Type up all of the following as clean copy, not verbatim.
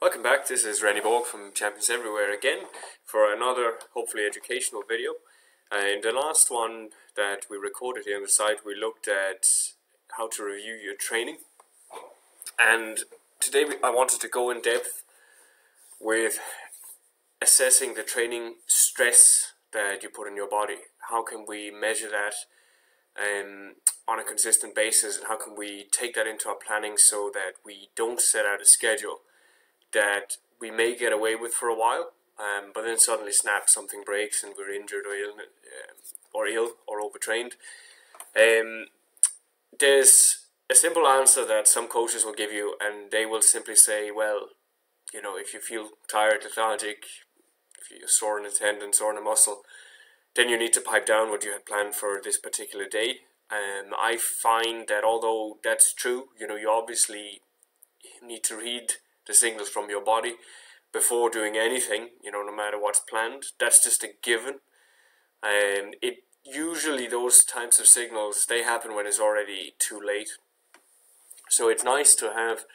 Welcome back, this is Randy Borg from Champions Everywhere again for another, hopefully educational video. In the last one that we recorded here on the site, we looked at how to review your training. And today I wanted to go in depth with assessing the training stress that you put in your body. How can we measure that on a consistent basis, and how can we take that into our planning so that we don't set out a schedule that we may get away with for a while, but then suddenly snap, something breaks and we're injured or ill or overtrained. There's a simple answer that some coaches will give you, and they will simply say, well, you know, if you feel tired, lethargic, if you're sore in a tendon, sore in a muscle, then you need to pipe down what you had planned for this particular day. I find that although that's true, you know, you obviously need to read the signals from your body before doing anything, you know, no matter what's planned. That's just a given. Usually those types of signals, they happen when it's already too late. So it's nice to have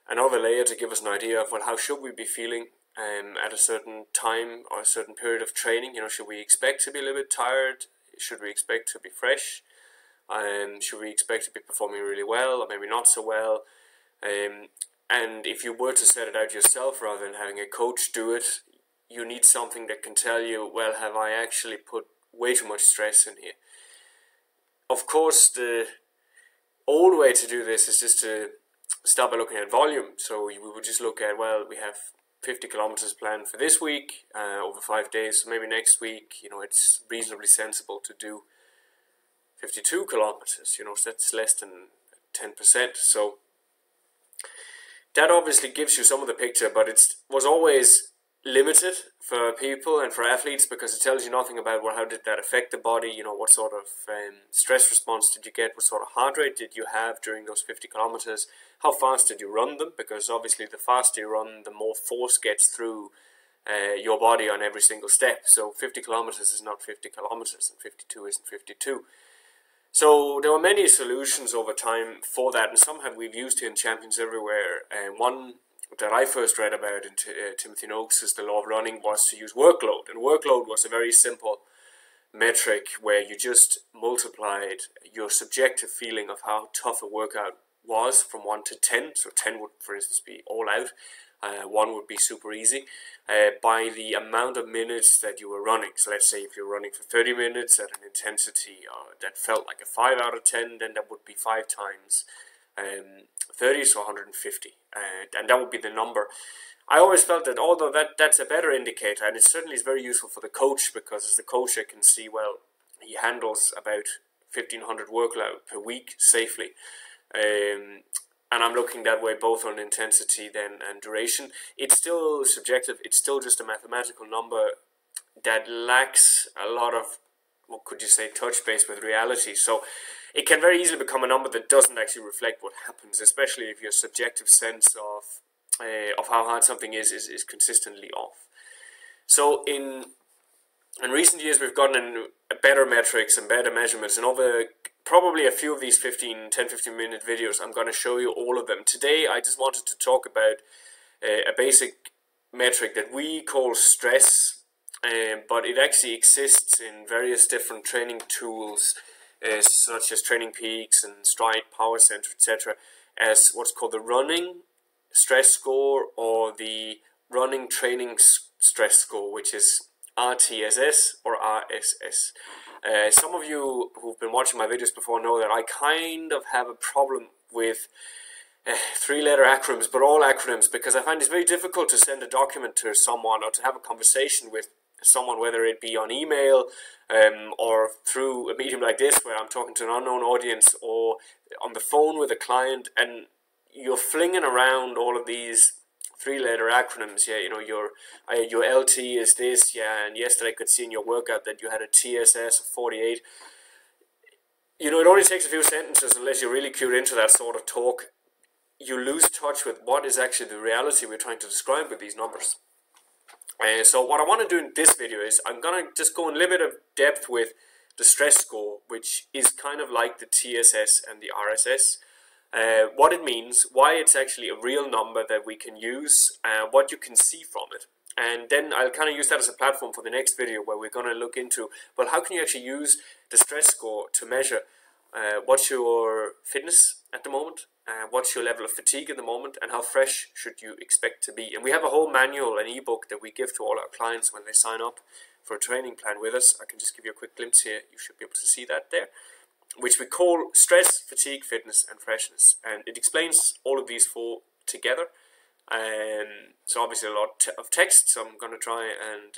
another layer to give us an idea of, well, how should we be feeling at a certain time or a certain period of training. You know, should we expect to be a little bit tired? Should we expect to be fresh? Should we expect to be performing really well or maybe not so well? And if you were to set it out yourself rather than having a coach do it, you need something that can tell you, well, have I actually put way too much stress in here? Of course, the old way to do this is just to start by looking at volume. So we would just look at, well, we have 50 kilometers planned for this week over 5 days. So maybe next week, you know, it's reasonably sensible to do 52 kilometers. You know, so that's less than 10%. So that obviously gives you some of the picture, but it was always limited for people and for athletes because it tells you nothing about, well, how did that affect the body? You know, what sort of stress response did you get? What sort of heart rate did you have during those 50 kilometers? How fast did you run them? Because obviously the faster you run, the more force gets through your body on every single step. So 50 kilometers is not 50 kilometers and 52 isn't 52. So there were many solutions over time for that, and some we've used here in Champions Everywhere. And one that I first read about in Timothy Noakes' The Law of Running was to use workload. And workload was a very simple metric where you just multiplied your subjective feeling of how tough a workout was from 1 to 10. So 10 would, for instance, be all out. 1 would be super easy, by the amount of minutes that you were running. So let's say if you're running for 30 minutes at an intensity that felt like a 5 out of 10, then that would be 5 times 30, so 150. And that would be the number. I always felt that although that's a better indicator, and it certainly is very useful for the coach, because as the coach I can see, well, he handles about 1,500 workload per week safely. And I'm looking that way both on intensity then and duration. It's still subjective. It's still just a mathematical number that lacks a lot of, what could you say, touch base with reality. So it can very easily become a number that doesn't actually reflect what happens, especially if your subjective sense of how hard something is consistently off. So in recent years we've gotten better metrics and better measurements, and over probably a few of these 10-15 minute videos I'm going to show you all of them. Today I just wanted to talk about a basic metric that we call stress, but it actually exists in various different training tools such as Training Peaks and Stride, Power Center, etc., as what's called the running stress score or the running training stress score, which is RTSS or RSS. Some of you who've been watching my videos before know that I kind of have a problem with 3-letter acronyms, but all acronyms, because I find it's very difficult to send a document to someone or to have a conversation with someone, whether it be on email or through a medium like this where I'm talking to an unknown audience, or on the phone with a client, and you're flinging around all of these 3-letter acronyms. Yeah, you know, your LT is this, yeah, and yesterday I could see in your workout that you had a TSS of 48. You know, it only takes a few sentences, unless you're really cued into that sort of talk. You lose touch with what is actually the reality we're trying to describe with these numbers. So what I want to do in this video is I'm going to just go in a little bit of depth with the stress score, which is kind of like the TSS and the RSS. what it means, why it's actually a real number that we can use, what you can see from it. And then I'll kind of use that as a platform for the next video, where we're going to look into, well, how can you actually use the stress score to measure what's your fitness at the moment, what's your level of fatigue at the moment, and how fresh should you expect to be. And we have a whole manual, an ebook that we give to all our clients when they sign up for a training plan with us. I can just give you a quick glimpse here. You should be able to see that there, which we call Stress, Fatigue, Fitness and Freshness. And it explains all of these four together. So obviously a lot of text, so I'm going to try and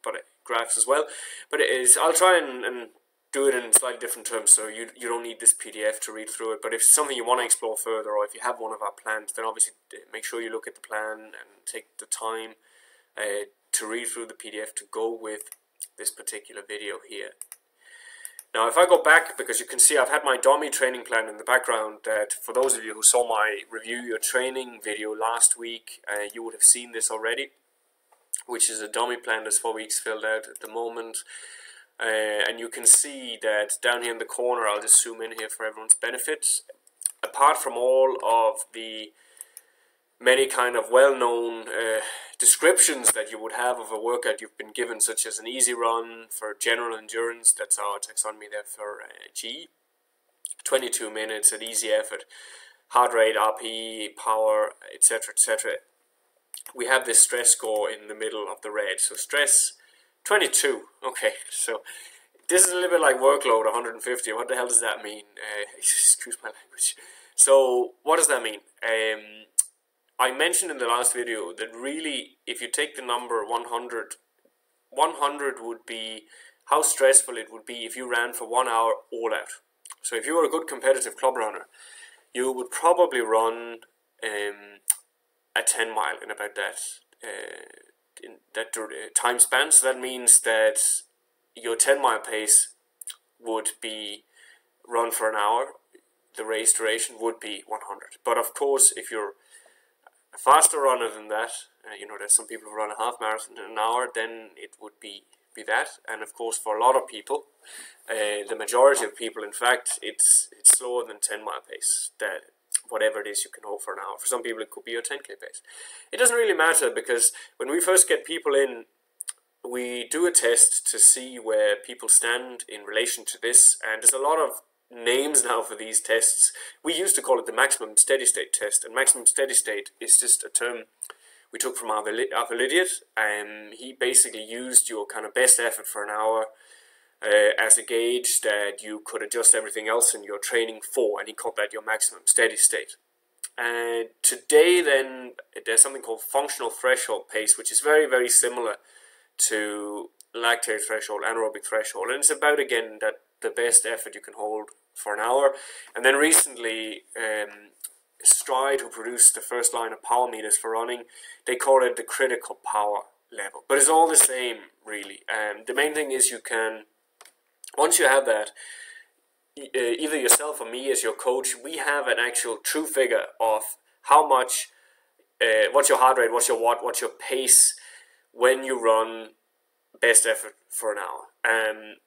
put graphs as well. But I'll try and do it in slightly different terms, so you don't need this PDF to read through it. But if it's something you want to explore further, or if you have one of our plans, then obviously make sure you look at the plan and take the time to read through the PDF to go with this particular video here. Now, if I go back, because you can see I've had my dummy training plan in the background, that for those of you who saw my review your training video last week, you would have seen this already, which is a dummy plan that's 4 weeks filled out at the moment. And you can see that down here in the corner, I'll just zoom in here for everyone's benefit. Apart from all of the many kind of well-known descriptions that you would have of a workout you've been given, such as an easy run for general endurance, that's our taxonomy there for GE, 22 minutes at easy effort, heart rate, RPE, power, etc., etc. We have this stress score in the middle of the red. So stress 22. Okay, so this is a little bit like workload 150. What the hell does that mean? Excuse my language. So what does that mean? I mentioned in the last video that really, if you take the number 100, 100 would be how stressful it would be if you ran for 1 hour all out. So if you were a good competitive club runner, you would probably run a 10 mile in about that time span. So that means that your 10 mile pace would be run for an hour. The race duration would be 100. But of course, if you're a faster runner than that, there's some people who run a half marathon in an hour, then it would be that. And of course, for a lot of people, the majority of people, in fact, it's slower than 10 mile pace, that whatever it is you can hold for an hour. For some people, it could be your 10k pace. It doesn't really matter, because when we first get people in, we do a test to see where people stand in relation to this, and there's a lot of names now for these tests. We used to call it the maximum steady state test, and maximum steady state is just a term we took from Arthur Lydiard, and he basically used your kind of best effort for an hour as a gauge that you could adjust everything else in your training for, and he called that your maximum steady state. And today then, there's something called functional threshold pace, which is very, very similar to lactate threshold, anaerobic threshold, and it's about, again, that the best effort you can hold for an hour. And then recently, Stride, who produced the first line of power meters for running, they call it the critical power level. But it's all the same, really. The main thing is you can, once you have that, either yourself or me as your coach, we have an actual true figure of how much, what's your heart rate, what's your watt, what's your pace when you run best effort for an hour.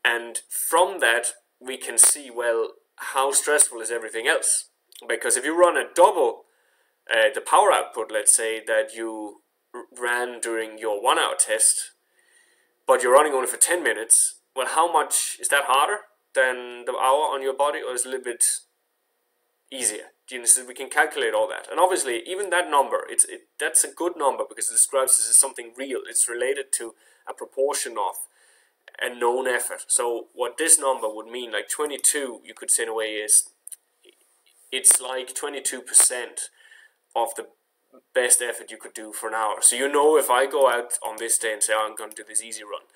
And from that, we can see, well, how stressful is everything else? Because if you run a double the power output, let's say, that you ran during your 1 hour test, but you're running only for 10 minutes, well, how much, is that harder than the hour on your body, or is it a little bit easier? So we can calculate all that. And obviously, even that number, that's a good number, because it describes this as something real. It's related to a proportion of a known effort. So what this number would mean, like 22, you could say in a way, is it's like 22% of the best effort you could do for an hour. So if I go out on this day and say, I'm going to do this easy run,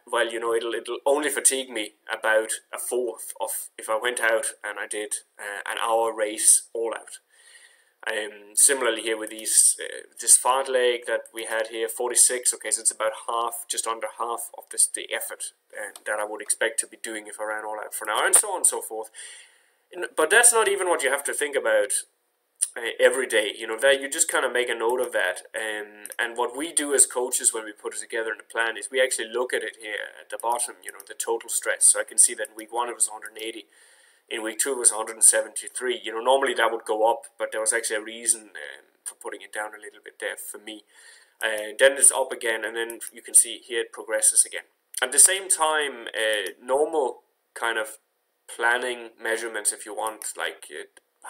well, it'll only fatigue me about a fourth of if I went out and I did an hour race all out. Similarly here with this fartlek that we had here, 46. Okay, so it's about half, just under half of the effort that I would expect to be doing if I ran all out for an hour, and so on and so forth. But that's not even what you have to think about every day. That you just kind of make a note of that. And what we do as coaches when we put it together in the plan is we actually look at it here at the bottom, the total stress. So I can see that in week 1 it was 180. In week 2 it was 173. You know, normally that would go up, but there was actually a reason for putting it down a little bit there for me. Then it's up again, and then you can see here it progresses again. At the same time, normal kind of planning measurements, if you want, like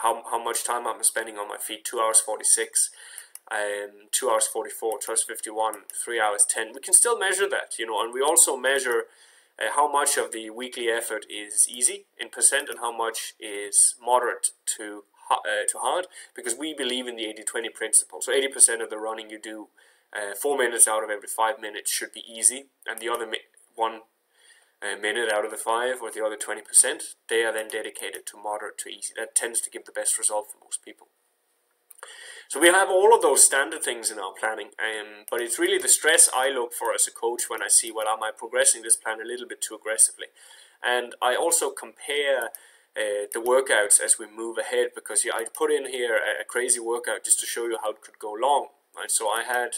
how much time I'm spending on my feet, 2 hours 46, 2 hours 44, 2 hours 51, 3 hours 10. We can still measure that, you know, and we also measure how much of the weekly effort is easy in percent and how much is moderate to hard, because we believe in the 80-20 principle. So 80% of the running you do, 4 minutes out of every 5 minutes should be easy, and the other 1 minute out of the 5, or the other 20%, they are then dedicated to moderate to easy. That tends to give the best result for most people. So we have all of those standard things in our planning, but it's really the stress I look for as a coach when I see, well, am I progressing this plan a little bit too aggressively? And I also compare the workouts as we move ahead, because I put in here a crazy workout just to show you how it could go long. Right? So I had,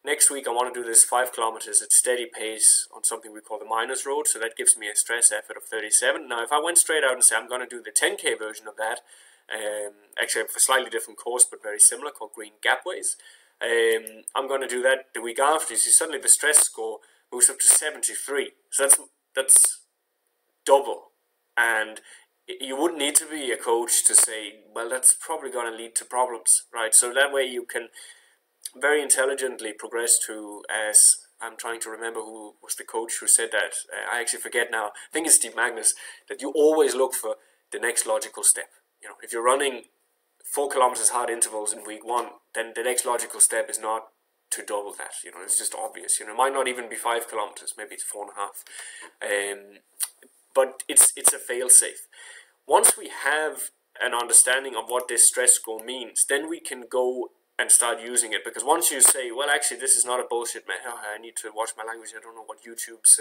next week I want to do this 5 kilometers at steady pace on something we call the Miners Road, so that gives me a stress effort of 37. Now if I went straight out and say I'm going to do the 10k version of that, actually for a slightly different course but very similar, called Green Gapways, I'm going to do that the week after. You see suddenly the stress score moves up to 73, so that's double. And you wouldn't need to be a coach to say, well, that's probably going to lead to problems, right? So that way you can very intelligently progress to, as I'm trying to remember who was the coach who said that, I actually forget now, I think it's Steve Magnus, that you always look for the next logical step. You know, if you're running 4 kilometers hard intervals in week 1, then the next logical step is not to double that. You know, it's just obvious. You know, it might not even be 5 kilometers, maybe it's 4.5. But it's a fail-safe. Once we have an understanding of what this stress score means, then we can go and start using it. Because once you say, well, actually, this is not a bullshit, man. I need to watch my language. I don't know what YouTube's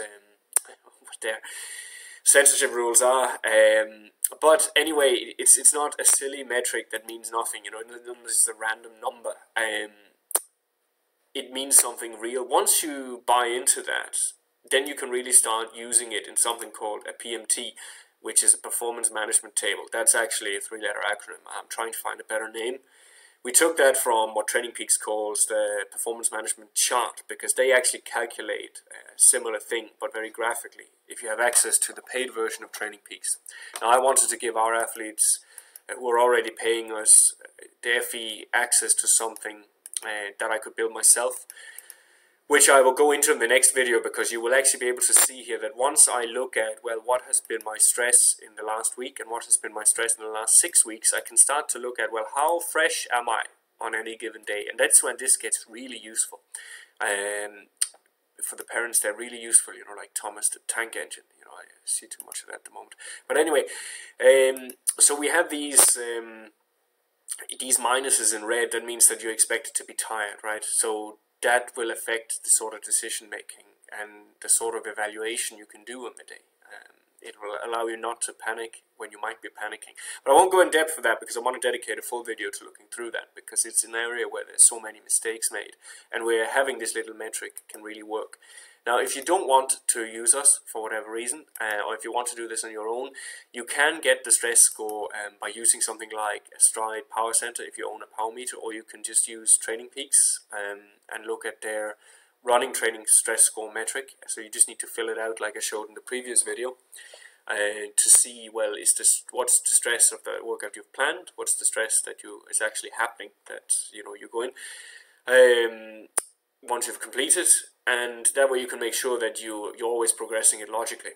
what their censorship rules are. But anyway, it's not a silly metric that means nothing. You know, it's a random number. It means something real. Once you buy into that, then you can really start using it in something called a PMT, which is a performance management table. That's actually a 3-letter acronym. I'm trying to find a better name. We took that from what Training Peaks calls the performance management chart, because they actually calculate a similar thing, but very graphically, if you have access to the paid version of Training Peaks. Now, I wanted to give our athletes who are already paying us their fee access to something that I could build myself, which I will go into in the next video, because you will actually be able to see here that once I look at, well, what has been my stress in the last week and what has been my stress in the last 6 weeks, I can start to look at, well, how fresh am I on any given day? And that's when this gets really useful. For the parents, they're really useful, you know, like Thomas the Tank Engine. You know, I see too much of that at the moment. But anyway, so we have these minuses in red. That means that you're expected to be tired, right? So that will affect the sort of decision making and the sort of evaluation you can do on the day. It will allow you not to panic when you might be panicking. But I won't go in depth for that, because I want to dedicate a full video to looking through that, because it's an area where there's so many mistakes made, and where having this little metric can really work. Now, if you don't want to use us for whatever reason, or if you want to do this on your own, you can get the stress score by using something like a Stride Power Center if you own a power meter, or you can just use Training Peaks and look at their running training stress score metric. So you just need to fill it out like I showed in the previous video to see, well, what's the stress of the workout you've planned, what's the stress that is actually happening, that you go in once you've completed, and that way you can make sure that you're always progressing it logically.